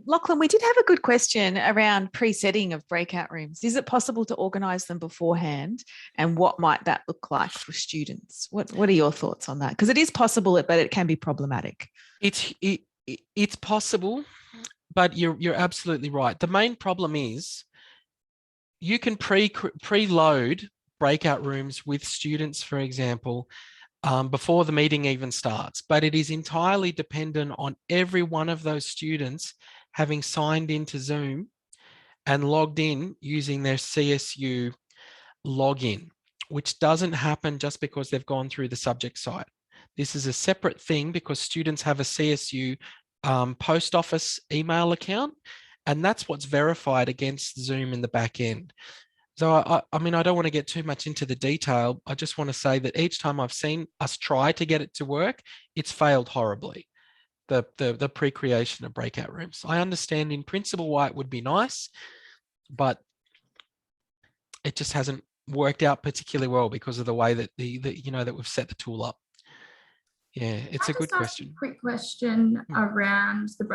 Speaker 1: Lachlan, we did have a good question around pre-setting of breakout rooms. Is it possible to organise them beforehand, and what might that look like for students? What are your thoughts on that? Because it is possible, but it can be problematic.
Speaker 2: It's possible, but you're absolutely right. The main problem is you can preload breakout rooms with students, for example, before the meeting even starts, but it is entirely dependent on every one of those students having signed into Zoom and logged in using their CSU login, which doesn't happen just because they've gone through the subject site. This is a separate thing because students have a CSU post office email account, and that's what's verified against Zoom in the back end. So I mean, I don't want to get too much into the detail. I just want to say that each time I've seen us try to get it to work, it's failed horribly. The pre-creation of breakout rooms. I understand in principle why it would be nice, but it just hasn't worked out particularly well because of the way that that we've set the tool up. Yeah, it's a good question.
Speaker 6: Quick question around the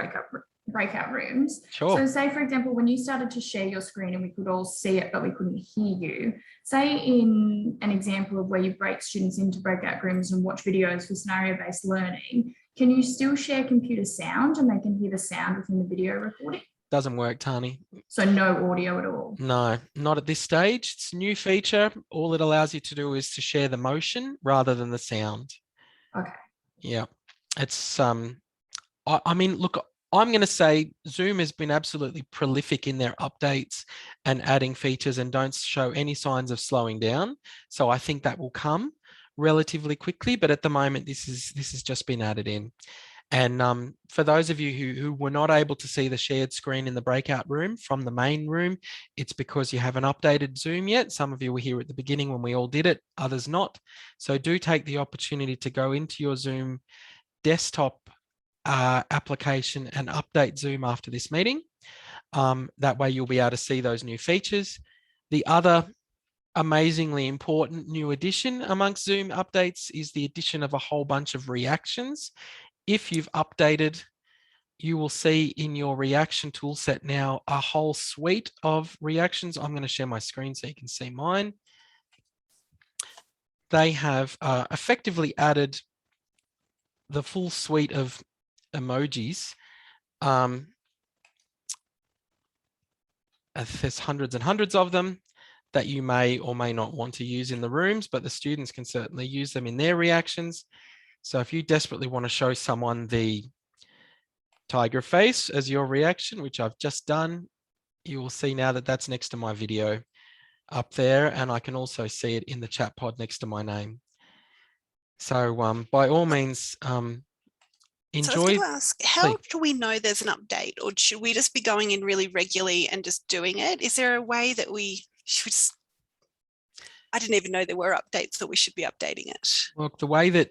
Speaker 6: breakout rooms.
Speaker 2: Sure.
Speaker 6: So say, for example, when you started to share your screen and we could all see it, but we couldn't hear you, say in an example of where you break students into breakout rooms and watch videos for scenario-based learning, can you still share computer sound and they can hear the sound within the video recording?
Speaker 2: Doesn't work, Tani.
Speaker 6: So no audio at all?
Speaker 2: No, not at this stage. It's a new feature. All it allows you to do is to share the motion rather than the sound.
Speaker 6: Okay.
Speaker 2: Yeah, it's I mean, look, I'm going to say Zoom has been absolutely prolific in their updates and adding features and don't show any signs of slowing down. So I think that will come relatively quickly, but at the moment, this has just been added in. And for those of you who were not able to see the shared screen in the breakout room from the main room, it's because you haven't updated Zoom yet. Some of you were here at the beginning when we all did it, others not. So do take the opportunity to go into your Zoom desktop application and update Zoom after this meeting. That way you'll be able to see those new features. The other amazingly important new addition amongst Zoom updates is the addition of a whole bunch of reactions. If you've updated, you will see in your reaction toolset now a whole suite of reactions. I'm going to share my screen so you can see mine. They have effectively added the full suite of emojis. There's hundreds and hundreds of them that you may or may not want to use in the rooms, but the students can certainly use them in their reactions. So if you desperately want to show someone the tiger face as your reaction, which I've just done, you will see now that that's next to my video up there, and I can also see it in the chat pod next to my name. So by all means, enjoy.
Speaker 5: So I was going to ask, how
Speaker 2: Please.
Speaker 5: do we know there's an update, or should we just be going in really regularly and just doing it? Is there a way that we should? I didn't even know there were updates, that we should be updating it.
Speaker 2: Look, the way that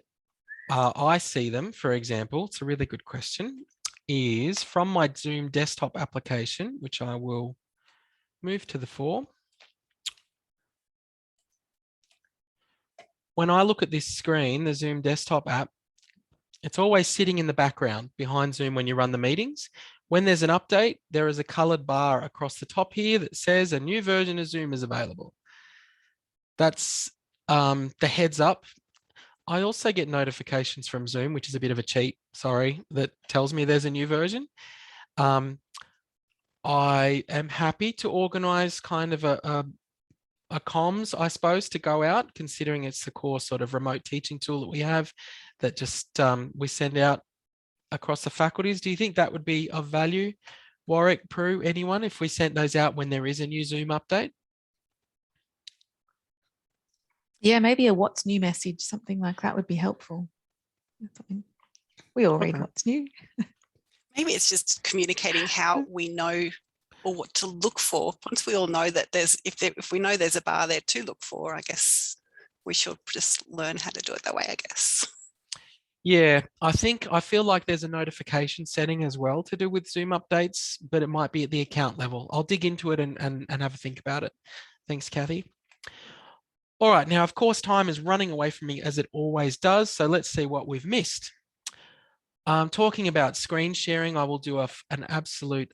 Speaker 2: I see them, for example, it's a really good question, is from my Zoom desktop application, which I will move to the fore. When I look at this screen, the Zoom desktop app, it's always sitting in the background behind Zoom when you run the meetings. When there's an update, there is a colored bar across the top here that says a new version of Zoom is available. That's the heads up. I also get notifications from Zoom, which is a bit of a cheat, sorry, that tells me there's a new version. I am happy to organize kind of a comms, I suppose, to go out, considering it's the core sort of remote teaching tool that we have that just we send out across the faculties. Do you think that would be of value, Warwick, Prue, anyone, if we sent those out when there is a new Zoom update?
Speaker 1: Yeah, maybe a what's new message, something like that would be helpful. We all read what's new.
Speaker 5: Maybe it's just communicating how we know or what to look for. Once we all know that there's, if we know there's a bar there to look for, I guess we should just learn how to do it that way, I guess.
Speaker 2: Yeah, I feel like there's a notification setting as well to do with Zoom updates, but it might be at the account level. I'll dig into it and have a think about it. Thanks, Kathy. All right, now, of course, time is running away from me as it always does. So let's see what we've missed. Talking about screen sharing, I will do an absolute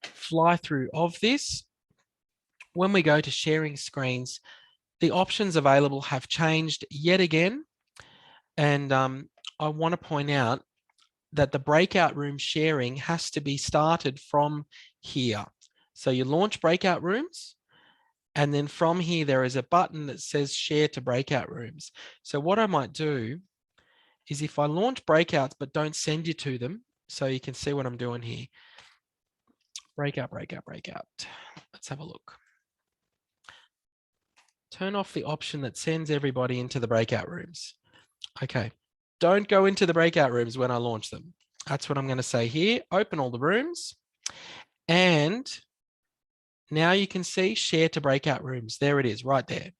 Speaker 2: fly through of this. When we go to sharing screens, the options available have changed yet again. And I want to point out that the breakout room sharing has to be started from here. So you launch breakout rooms, and then from here, there is a button that says share to breakout rooms. So what I might do is if I launch breakouts, but don't send you to them, so you can see what I'm doing here. Breakout, breakout, breakout. Let's have a look. Turn off the option that sends everybody into the breakout rooms. Okay, don't go into the breakout rooms when I launch them. That's what I'm going to say here. Open all the rooms. And now you can see share to breakout rooms. There it is, right there.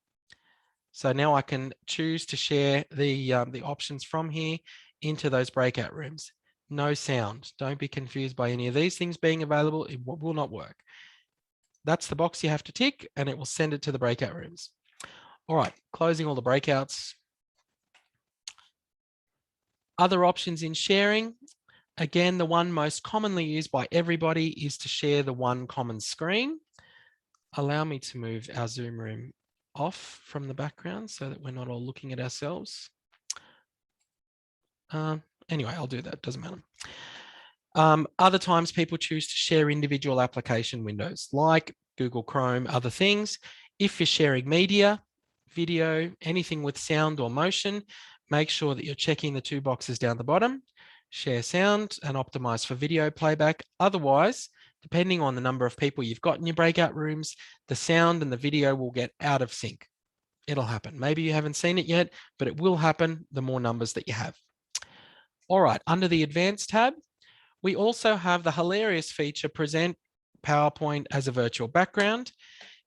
Speaker 2: So now I can choose to share the options from here into those breakout rooms. No sound. Don't be confused by any of these things being available. It will not work. That's the box you have to tick, and it will send it to the breakout rooms. All right, closing all the breakouts. Other options in sharing. Again, the one most commonly used by everybody is to share the one common screen. Allow me to move our Zoom room off from the background so that we're not all looking at ourselves. Anyway, I'll do that, doesn't matter. Other times people choose to share individual application windows like Google Chrome, other things. If you're sharing media, video, anything with sound or motion, make sure that you're checking the two boxes down the bottom, share sound and optimize for video playback. Otherwise, depending on the number of people you've got in your breakout rooms, the sound and the video will get out of sync. It'll happen. Maybe you haven't seen it yet, but it will happen the more numbers that you have. All right, under the Advanced tab, we also have the hilarious feature Present PowerPoint as a virtual background.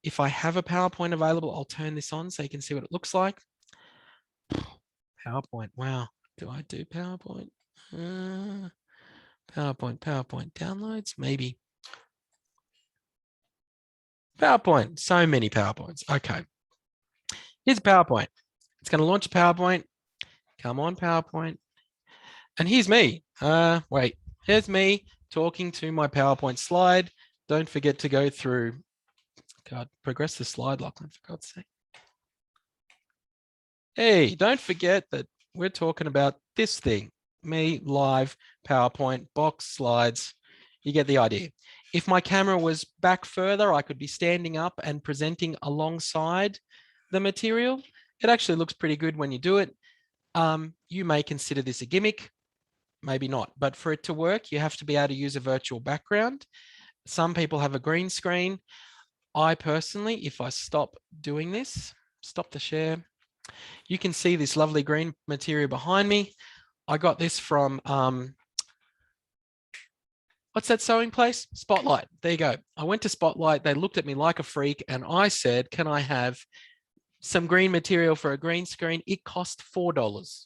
Speaker 2: If I have a PowerPoint available, I'll turn this on so you can see what it looks like. PowerPoint, wow. Do I do PowerPoint? PowerPoint downloads, maybe. PowerPoint, so many PowerPoints. Okay. Here's a PowerPoint. It's going to launch a PowerPoint. Come on, PowerPoint. And here's me. Wait, here's me talking to my PowerPoint slide. Don't forget to go through. God, progress the slide, Lachlan, for God's sake. Hey, don't forget that we're talking about this thing. Me, live, PowerPoint, box, slides. You get the idea. If my camera was back further, I could be standing up and presenting alongside the material. It actually looks pretty good when you do it. You may consider this a gimmick, maybe not, but for it to work, you have to be able to use a virtual background. Some people have a green screen. I personally, if I stop doing this, stop the share, you can see this lovely green material behind me. I got this from, what's that sewing place? Spotlight. There you go. I went to Spotlight. They looked at me like a freak and I said, can I have some green material for a green screen? It cost $4.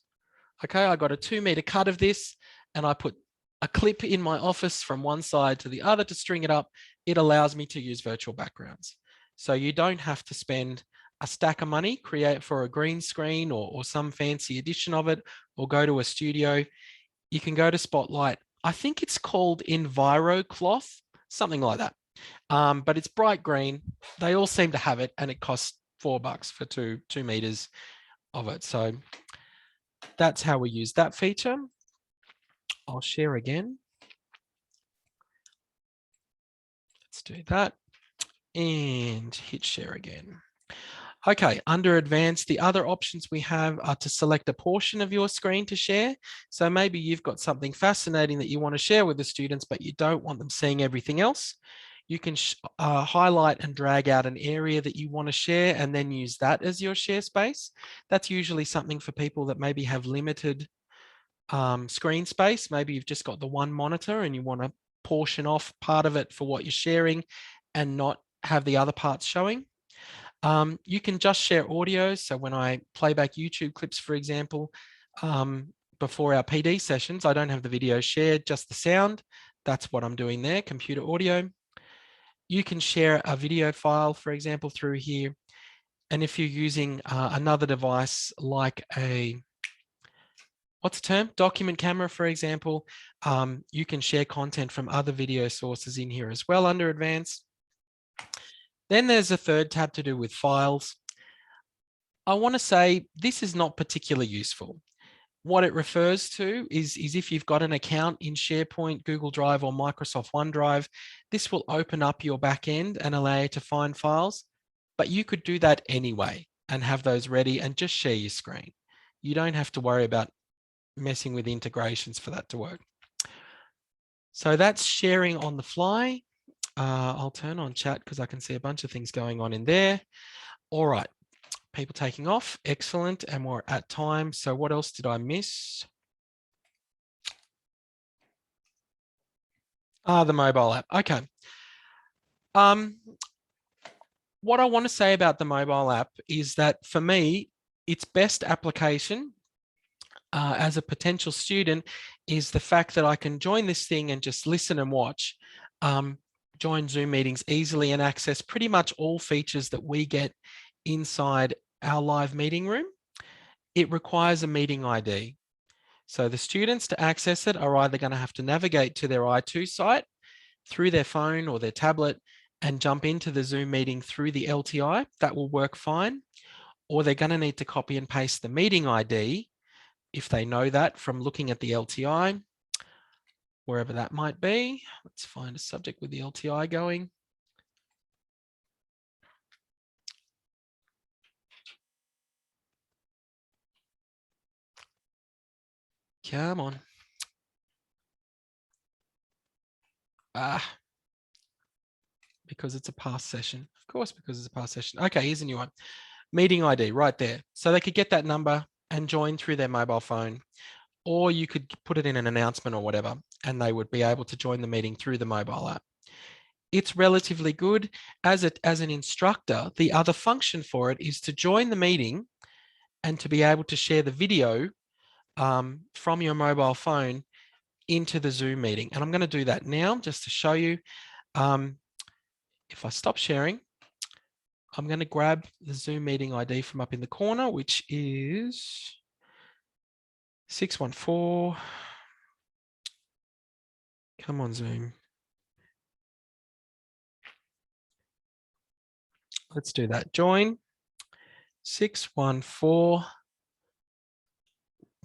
Speaker 2: Okay, I got a 2-meter cut of this and I put a clip in my office from one side to the other to string it up. It allows me to use virtual backgrounds. So you don't have to spend a stack of money, create for a green screen or some fancy edition of it, or go to a studio. You can go to Spotlight. I think it's called EnviroCloth, something like that. But it's bright green. They all seem to have it and it costs $4 for 2 meters of it. So that's how we use that feature. I'll share again. Let's do that and hit share again. Okay, under advanced, the other options we have are to select a portion of your screen to share. So maybe you've got something fascinating that you want to share with the students, but you don't want them seeing everything else. You can highlight and drag out an area that you want to share and then use that as your share space. That's usually something for people that maybe have limited screen space. Maybe you've just got the one monitor and you want to portion off part of it for what you're sharing and not have the other parts showing. You can just share audio. So when I play back YouTube clips, for example, before our PD sessions, I don't have the video shared, just the sound. That's what I'm doing there, computer audio. You can share a video file, for example, through here. And if you're using another device like a, what's the term? Document camera, for example, you can share content from other video sources in here as well under advanced. Then there's a third tab to do with files. I want to say this is not particularly useful. What it refers to is if you've got an account in SharePoint, Google Drive, or Microsoft OneDrive, this will open up your backend and allow you to find files, but you could do that anyway and have those ready and just share your screen. You don't have to worry about messing with integrations for that to work. So that's sharing on the fly. I'll turn on chat because I can see a bunch of things going on in there. All right. People taking off, excellent, and we're at time. So what else did I miss? The mobile app, okay. What I want to say about the mobile app is that for me, its best application as a potential student is the fact that I can join this thing and just listen and watch, join Zoom meetings easily and access pretty much all features that we get inside our live meeting room. It requires a meeting ID. So the students to access it are either going to have to navigate to their I2 site through their phone or their tablet and jump into the Zoom meeting through the LTI. That will work fine. Or they're going to need to copy and paste the meeting ID if they know that from looking at the LTI, wherever that might be. Let's find a subject with the LTI going. Come on. Because it's a past session. Of course, because it's a past session. Okay, here's a new one. Meeting ID right there. So they could get that number and join through their mobile phone, or you could put it in an announcement or whatever, and they would be able to join the meeting through the mobile app. It's relatively good. As an instructor, the other function for it is to join the meeting and to be able to share the video from your mobile phone into the Zoom meeting. And I'm going to do that now just to show you. If I stop sharing, I'm going to grab the Zoom meeting ID from up in the corner, which is 614. Come on, Zoom. Let's do that. Join 614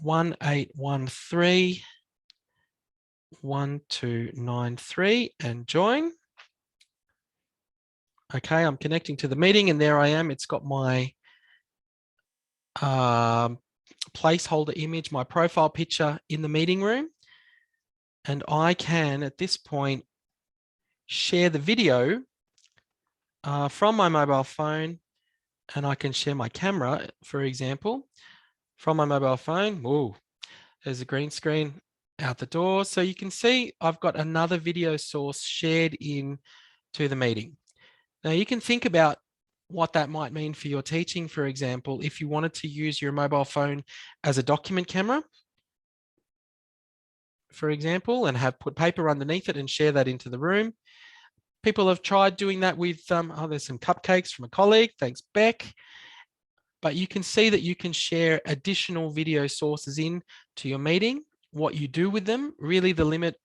Speaker 2: 1813 1293 and join. Okay, I'm connecting to the meeting and there I am. It's got my placeholder image, my profile picture in the meeting room. And I can, at this point, share the video from my mobile phone, and I can share my camera, for example, from my mobile phone. Whoa, there's a green screen out the door. So you can see I've got another video source shared in to the meeting. Now you can think about what that might mean for your teaching. For example, if you wanted to use your mobile phone as a document camera, for example, and have put paper underneath it and share that into the room. People have tried doing that with, oh, there's some cupcakes from a colleague. Thanks, Beck. But you can see that you can share additional video sources in to your meeting. What you do with them, really the limit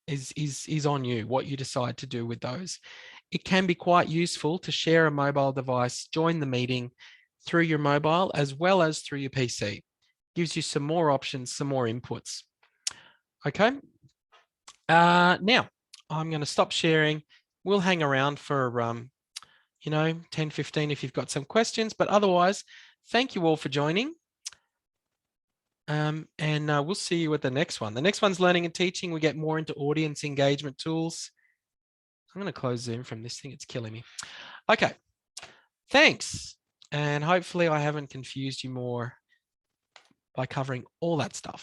Speaker 2: is on you, what you decide to do with those. It can be quite useful to share a mobile device, join the meeting through your mobile as well as through your PC. Gives you some more options, some more inputs. Okay. Now I'm going to stop sharing. We'll hang around for, 10, 15 if you've got some questions, but otherwise, thank you all for joining. And we'll see you at the next one. The next one's learning and teaching. We get more into audience engagement tools. I'm going to close Zoom from this thing. It's killing me. Okay. Thanks. And hopefully I haven't confused you more by covering all that stuff.